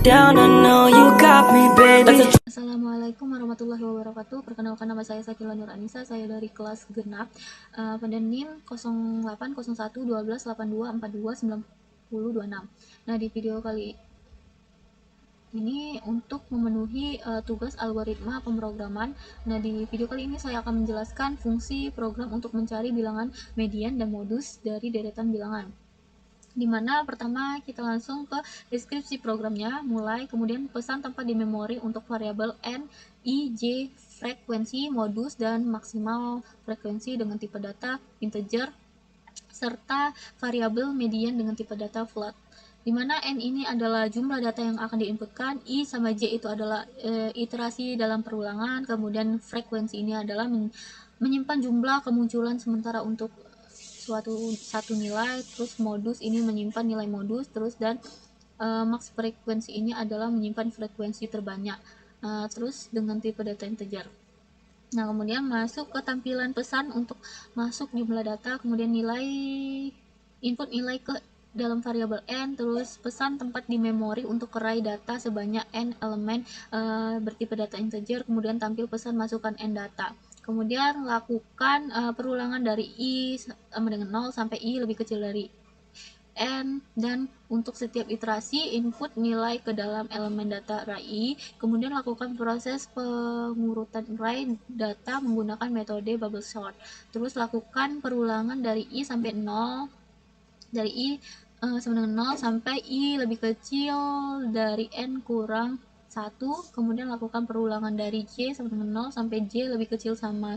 down, I know you got me, baby. Assalamualaikum warahmatullahi wabarakatuh. Perkenalkan, nama saya Sakila Nur Anissa. Saya dari kelas genap, pada NIM 08011282429026. Nah, di video kali ini untuk memenuhi tugas algoritma pemrograman. Nah, di video kali ini saya akan menjelaskan fungsi program untuk mencari bilangan median dan modus dari deretan bilangan. Dimana pertama kita langsung ke deskripsi programnya, mulai, kemudian pesan tempat di memori untuk variabel n, i, j, frekuensi, modus, dan maksimal frekuensi dengan tipe data integer, serta variabel median dengan tipe data float. Dimana n ini adalah jumlah data yang akan diinputkan, i sama j itu adalah iterasi dalam perulangan, kemudian frekuensi ini adalah menyimpan jumlah kemunculan sementara untuk satu nilai, terus modus ini menyimpan nilai modus, terus dan max frekuensi ini adalah menyimpan frekuensi terbanyak, terus dengan tipe data integer. Nah, kemudian masuk ke tampilan pesan untuk masuk jumlah data, kemudian input nilai ke dalam variabel n, terus pesan tempat di memori untuk array data sebanyak n elemen bertipe data integer, kemudian tampil pesan masukkan n data. Kemudian lakukan perulangan dari i sama dengan 0 sampai i lebih kecil dari n, dan untuk setiap iterasi input nilai ke dalam elemen data array i, kemudian lakukan proses pengurutan array data menggunakan metode bubble sort. Terus lakukan perulangan dari i sampai 0, dari i sama dengan 0 sampai i lebih kecil dari n kurang 1, kemudian lakukan perulangan dari j sama dengan 0 sampai j lebih kecil sama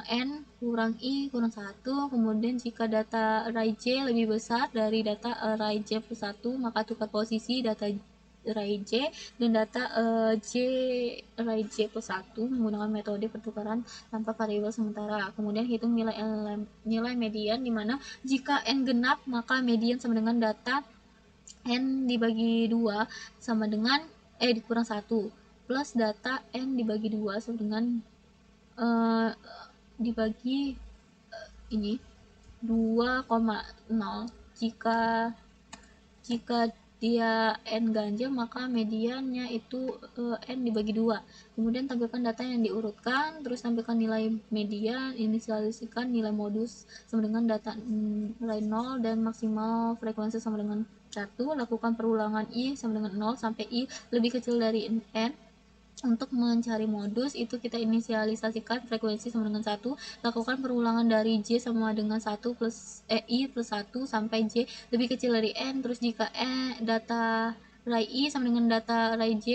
n kurang i kurang 1, kemudian jika data array j lebih besar dari data array j plus 1, maka tukar posisi data array j dan data j array j plus 1 menggunakan metode pertukaran tanpa variabel sementara. Kemudian hitung nilai median, dimana jika n genap maka median sama dengan data n dibagi 2 sama dengan dikurang 1 plus data n dibagi 2 sama dengan dibagi ini 2,0. Jika dia n ganjil maka mediannya itu n dibagi 2. Kemudian tampilkan data yang diurutkan, terus tampilkan nilai median, inisialisasikan nilai modus sama dengan data nilai 0 dan maksimal frekuensi sama dengan 1. Lakukan perulangan i sama dengan 0 sampai i lebih kecil dari n. Untuk mencari modus itu kita inisialisasikan frekuensi sama dengan 1, lakukan perulangan dari j sama dengan 1 plus i plus 1 sampai j lebih kecil dari n. Terus jika data array i sama dengan data array j,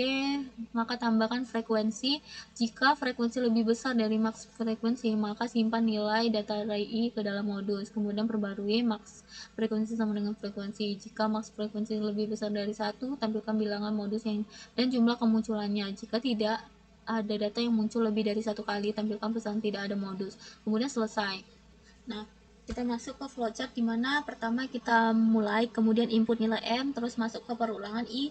maka tambahkan frekuensi. Jika frekuensi lebih besar dari max frekuensi, maka simpan nilai data array i ke dalam modus, kemudian perbarui max frekuensi sama dengan frekuensi. Jika max frekuensi lebih besar dari 1, tampilkan bilangan modus dan jumlah kemunculannya. Jika tidak ada data yang muncul lebih dari 1 kali, tampilkan pesan tidak ada modus. Kemudian selesai. Nah, kita masuk ke flowchart, dimana pertama kita mulai, kemudian input nilai n, terus masuk ke perulangan i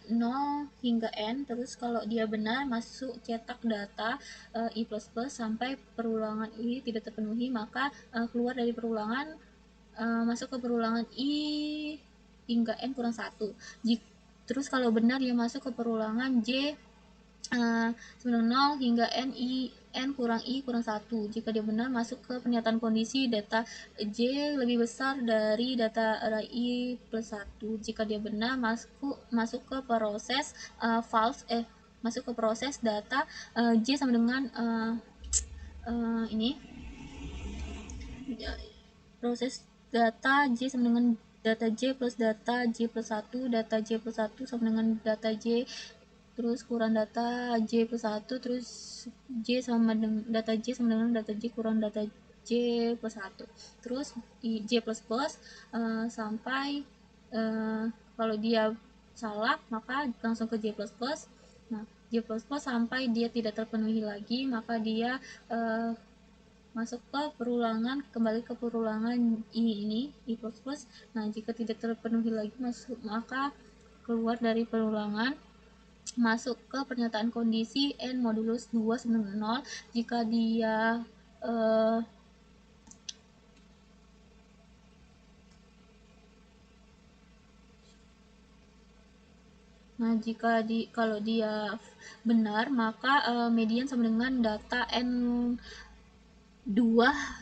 0 hingga n, terus kalau dia benar masuk cetak data i++ sampai perulangan i tidak terpenuhi, maka keluar dari perulangan, masuk ke perulangan i hingga n kurang 1. Terus kalau benar dia masuk ke perulangan j 0 hingga n kurang i kurang 1. Jika dia benar masuk ke pernyataan kondisi data j lebih besar dari data array i plus 1. Jika dia benar masuk ke proses false, masuk ke proses data j sama dengan ini proses data j sama dengan data j plus 1, data j plus 1 sama dengan data j terus kurang data j plus 1, terus j sama dengan data j sama dengan data j kurang data j plus 1, terus j plus plus sampai kalau dia salah maka langsung ke j plus plus. Nah, j plus plus sampai dia tidak terpenuhi lagi, maka dia masuk ke perulangan, kembali ke perulangan i plus plus. Nah, jika tidak terpenuhi lagi maka keluar dari perulangan, masuk ke pernyataan kondisi n modulus 2 sama dengan 0. Jika dia Nah, kalau dia benar, maka median sama dengan data N2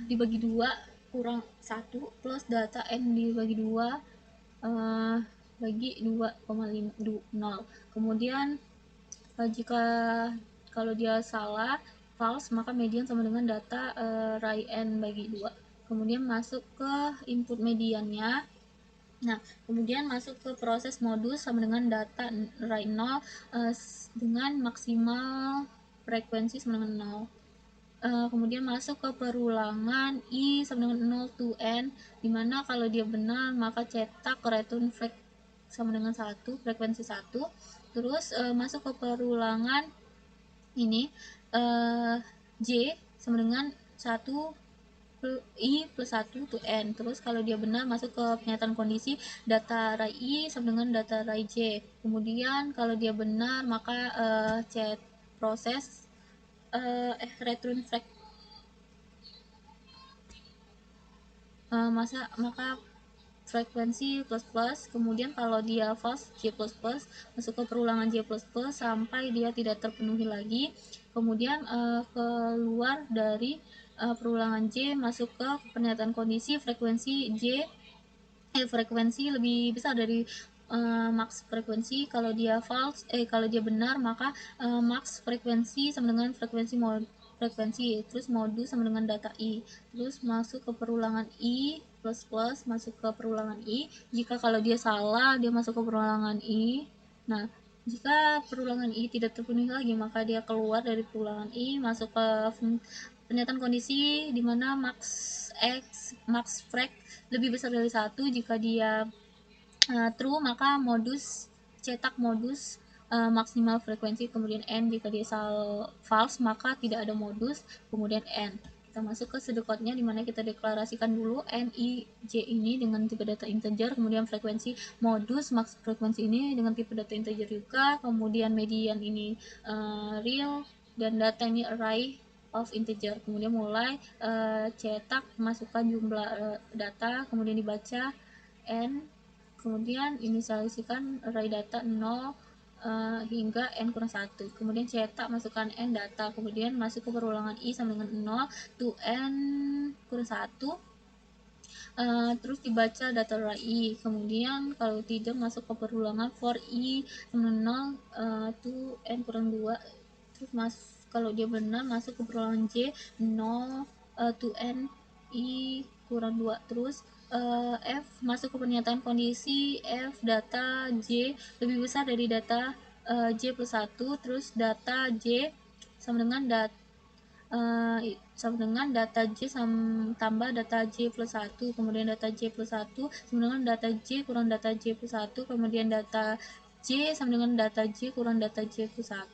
dibagi 2 kurang 1 plus data N dibagi 2 bagi 2,0. Kemudian jika kalau dia salah, false, maka median sama dengan data ray N bagi 2. Kemudian masuk ke input mediannya. Nah, kemudian masuk ke proses modus sama dengan data ray 0 dengan maksimal frekuensi sama dengan 0. Kemudian masuk ke perulangan I sama dengan 0 to N, dimana kalau dia benar maka cetak return sama dengan 1, frekuensi 1. Terus masuk ke perulangan ini J sama dengan 1 I plus 1 to N. Terus kalau dia benar masuk ke pernyataan kondisi data ray I sama dengan data ray J. Kemudian kalau dia benar maka proses return maka frekuensi plus plus. Kemudian kalau dia false, J plus plus, masuk ke perulangan J plus plus sampai dia tidak terpenuhi lagi. Kemudian keluar dari perulangan J, masuk ke pernyataan kondisi frekuensi frekuensi lebih besar dari max frekuensi. Kalau dia kalau dia benar maka max frekuensi sama dengan frekuensi, terus modus sama dengan data I. Terus masuk ke perulangan I plus plus, masuk ke perulangan I. Jika kalau dia salah, dia masuk ke perulangan I. Nah, jika perulangan I tidak terpenuhi lagi, maka dia keluar dari perulangan I, masuk ke pernyataan kondisi di mana max frek lebih besar dari 1. Jika dia true, maka cetak modus maksimal frekuensi, kemudian N. Jika dia false, maka tidak ada modus, kemudian N. Kita masuk ke sedekotnya, dimana kita deklarasikan dulu N, I, J ini dengan tipe data integer, kemudian frekuensi modus max frekuensi ini dengan tipe data integer juga, kemudian median ini real, dan data ini array of integer. Kemudian mulai cetak, masukkan jumlah data, kemudian dibaca N, kemudian inisialisikan array data 0 hingga N kurang 1. Kemudian cetak, masukkan N data, kemudian masuk ke perulangan I sama dengan 0 to N kurang 1. Terus dibaca data array I. Kemudian kalau tidak, masuk ke perulangan for I sama 0 to N kurang 2. Terus kalau dia benar, masuk ke perulangan J 0 to N I kurang 2. Terus F, masuk ke pernyataan kondisi F data J lebih besar dari data J plus 1. Terus data J sama dengan data J tambah data J plus 1, kemudian data J plus 1 sama dengan data J kurang data J plus 1, kemudian data J sama dengan data J kurang data J plus 1.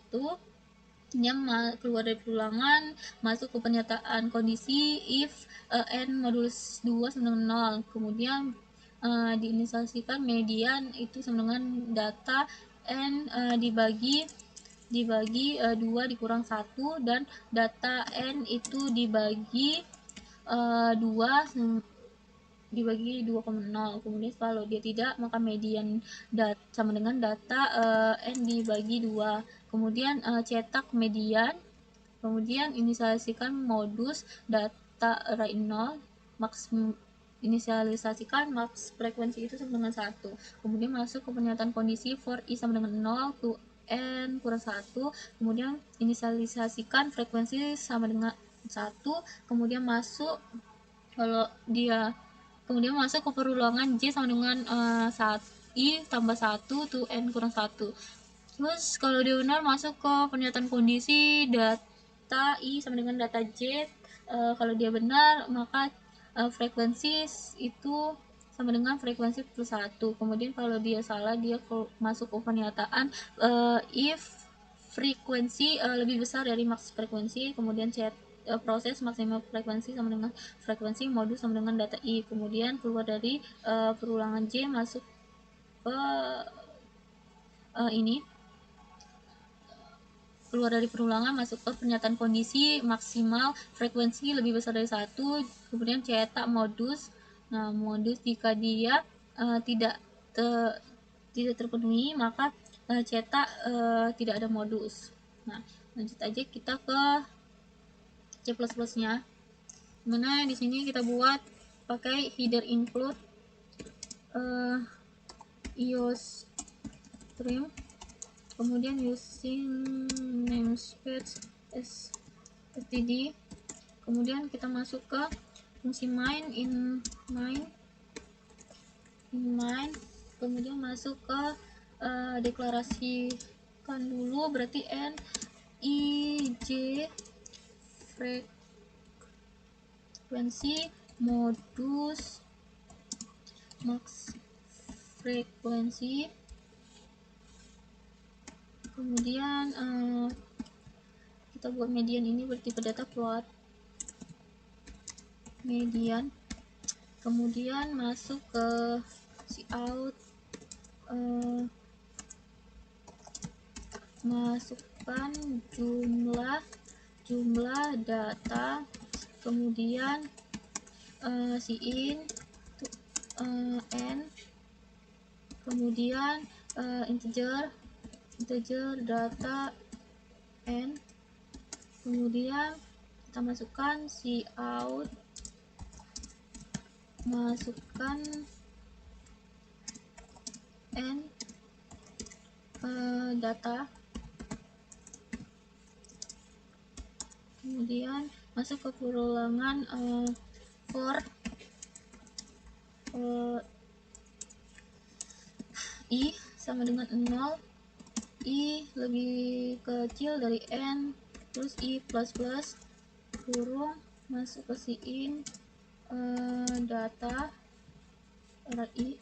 Yang keluar dari perulangan, masuk ke pernyataan kondisi if N modulus 2 sama dengan 0. Kemudian diinisialisikan median itu sama dengan data N dibagi 2 dikurang 1, dan data N itu dibagi 2 dibagi 2,0. Kemudian kalau dia tidak, maka median sama dengan data N dibagi 2. Kemudian cetak median, kemudian inisialisasikan modus data array 0, inisialisasikan max frekuensi itu sama dengan 1. Kemudian masuk ke pernyataan kondisi for I sama dengan 0 to N kurang 1. Kemudian inisialisasikan frekuensi sama dengan 1. Kemudian masuk ke perulangan J sama dengan I tambah 1 to N kurang 1. Terus kalau dia benar, masuk ke pernyataan kondisi data I sama dengan data J. Kalau dia benar, maka frekuensi itu sama dengan frekuensi plus 1. Kemudian kalau dia salah, dia masuk ke pernyataan if frekuensi lebih besar dari max frekuensi, kemudian proses maksimal frekuensi sama dengan frekuensi modus sama dengan data I. Kemudian keluar dari perulangan J, masuk ke keluar dari perulangan, masuk ke pernyataan kondisi maksimal frekuensi lebih besar dari 1. Kemudian cetak modus. Nah, modus jika dia tidak terpenuhi, maka cetak tidak ada modus. Nah, lanjut aja kita ke C++ nya. Mana di sini kita buat pakai header include iOS stream, kemudian using namespace std, kemudian kita masuk ke fungsi main in main, kemudian masuk ke deklarasikan dulu berarti n ij frekuensi modus max frekuensi, kemudian kita buat median ini bertipe data float median, kemudian masuk ke cout, masukkan jumlah data, kemudian in n, kemudian integer data n, kemudian kita masukkan cout, masukkan n data, kemudian masuk ke perulangan for i sama dengan 0, i lebih kecil dari n, terus i plus plus kurung masuk ke in data i,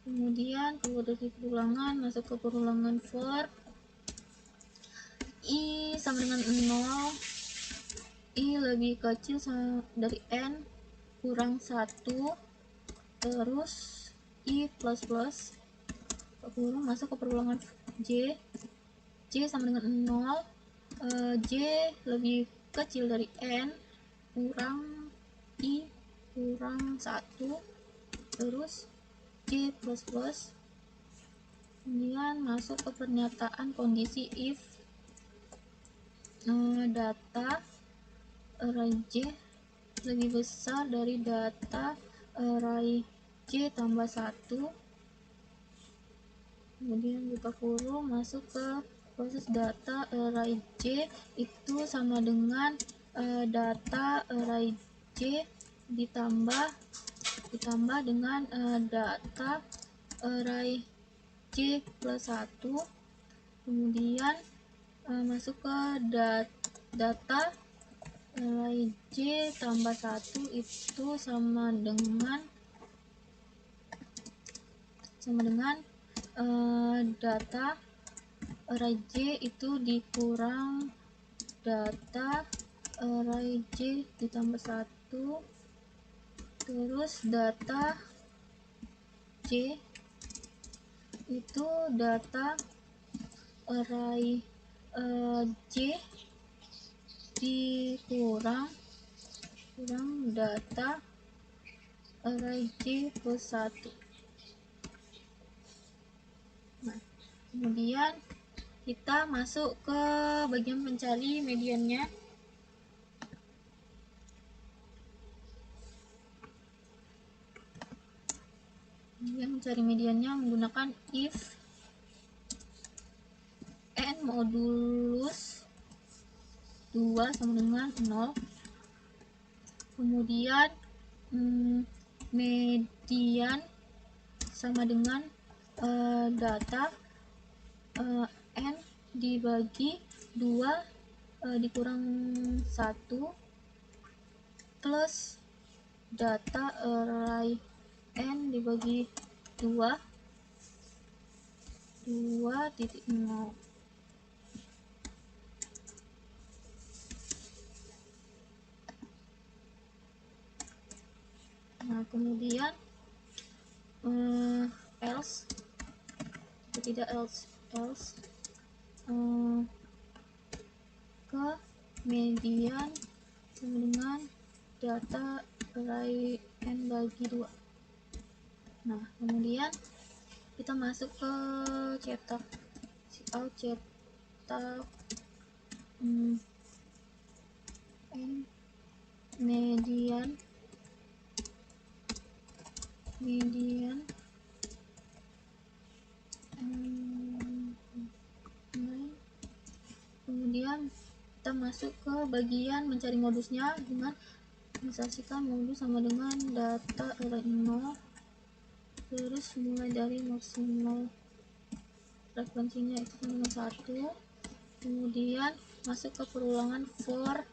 kemudian keluar dari perulangan masuk ke perulangan for i sama dengan 0, i lebih kecil dari n kurang 1, terus i plus plus kurung masuk ke perulangan j sama dengan 0, j lebih kecil dari n kurang i kurang 1, terus j plus plus, kemudian masuk ke pernyataan kondisi if data array j lebih besar dari data array j tambah 1, kemudian buka kurung masuk ke proses data array j itu sama dengan data array j ditambah dengan data array j plus 1, kemudian masuk ke data array j tambah 1 itu sama dengan data array j itu dikurang data array j ditambah 1, terus data j itu data array j dikurang data array j plus 1. Nah, kemudian kita masuk ke bagian mencari mediannya. Kemudian mencari mediannya menggunakan if n modulus 2 sama dengan 0, kemudian median sama dengan data n dibagi 2 dikurang 1 plus data array n dibagi 2.0. Nah, kemudian else ke median sama dengan data array n bagi 2. Nah, kemudian kita masuk ke cetak, cout cetak median kemudian kita masuk ke bagian mencari modusnya dengan mengasosiasikan modus sama dengan data array 0, terus mulai dari maksimal frekuensinya itu sama dengan 1, kemudian masuk ke perulangan for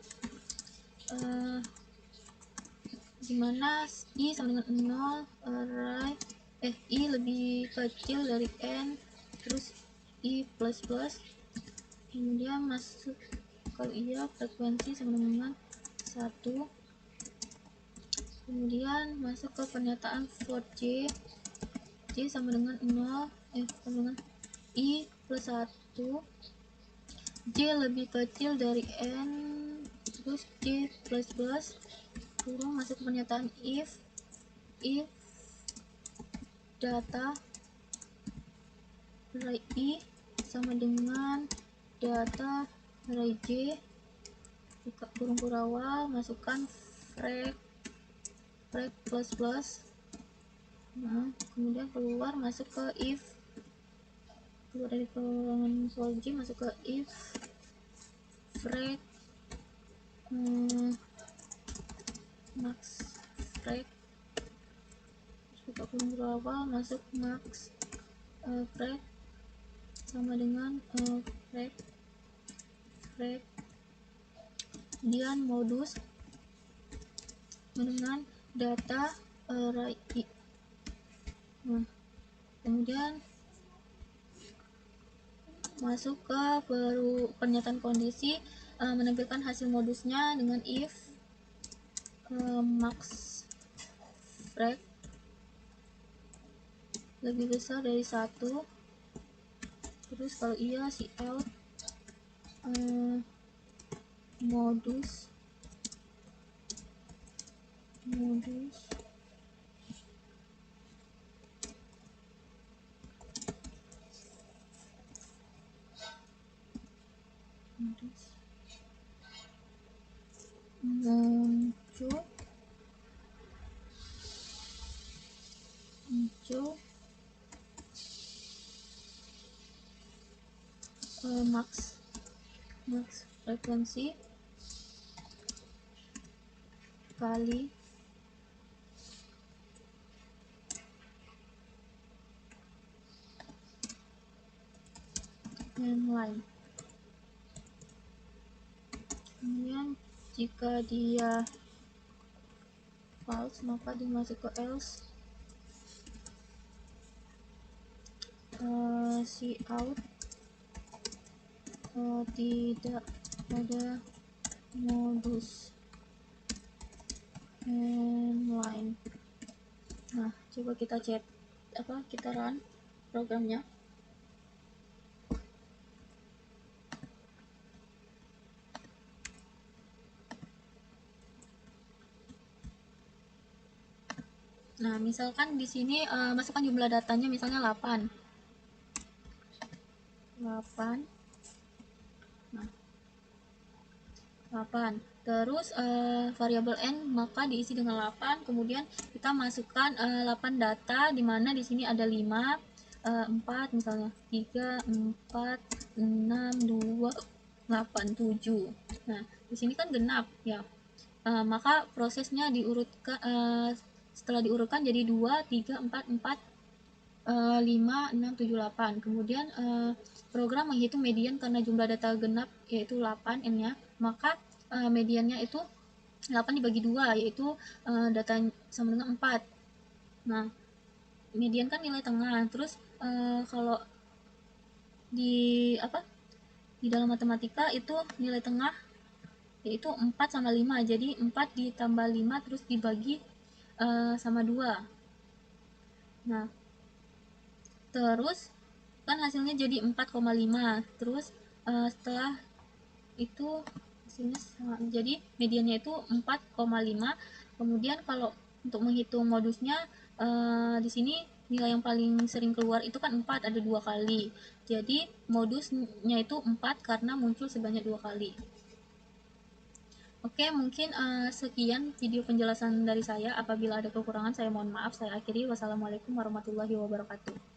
dimana i sama dengan 0, array i lebih kecil dari n, terus i plus plus, kemudian masuk kalau iya frekuensi sama dengan 1, kemudian masuk ke pernyataan for j sama dengan 0, sama dengan i plus 1, j lebih kecil dari n, terus j plus plus, turun masuk ke pernyataan if data array i sama dengan data array j, buka kurung kurawal, masukkan frek plus plus, nah kemudian keluar masuk ke if, keluar dari perulangan for j masuk ke if frek max frek, buka kurung kurawal, masuk max frek sama dengan frek kemudian modus dengan data array i. Nah, kemudian masuk ke pernyataan kondisi, menampilkan hasil modusnya dengan if max frek lebih besar dari 1, terus kalau iya cout modus muncul max frekuensi kali yang lain. Kemudian jika dia false maka dimasuk ke else cout tidak ada modus lain. Nah, coba kita kita run programnya. Nah, misalkan di sini masukkan jumlah datanya misalnya 8. Nah, 8. Terus variabel n maka diisi dengan 8. Kemudian kita masukkan 8 data di mana di sini ada 5, 4 misalnya, 3, 4, 6, 2, 8, 7. Nah, di sini kan genap ya. Maka prosesnya diurutkan, setelah diurutkan jadi 2, 3, 4, 5, 6, 7, 8. Kemudian program menghitung median karena jumlah data genap yaitu 8 n-nya, maka mediannya itu 8 dibagi 2 yaitu data sama dengan 4. Nah, median kan nilai tengah. Terus kalau di dalam matematika itu nilai tengah yaitu 4 sama 5. Jadi 4 ditambah 5 terus dibagi sama 2. Nah, terus kan hasilnya jadi 4,5. Terus setelah itu hasilnya jadi mediannya itu 4,5. Kemudian kalau untuk menghitung modusnya Di sini nilai yang paling sering keluar itu kan 4, ada 2 kali. Jadi modusnya itu 4 karena muncul sebanyak 2 kali. Oke, mungkin sekian video penjelasan dari saya. Apabila ada kekurangan, saya mohon maaf. Saya akhiri. Wassalamualaikum warahmatullahi wabarakatuh.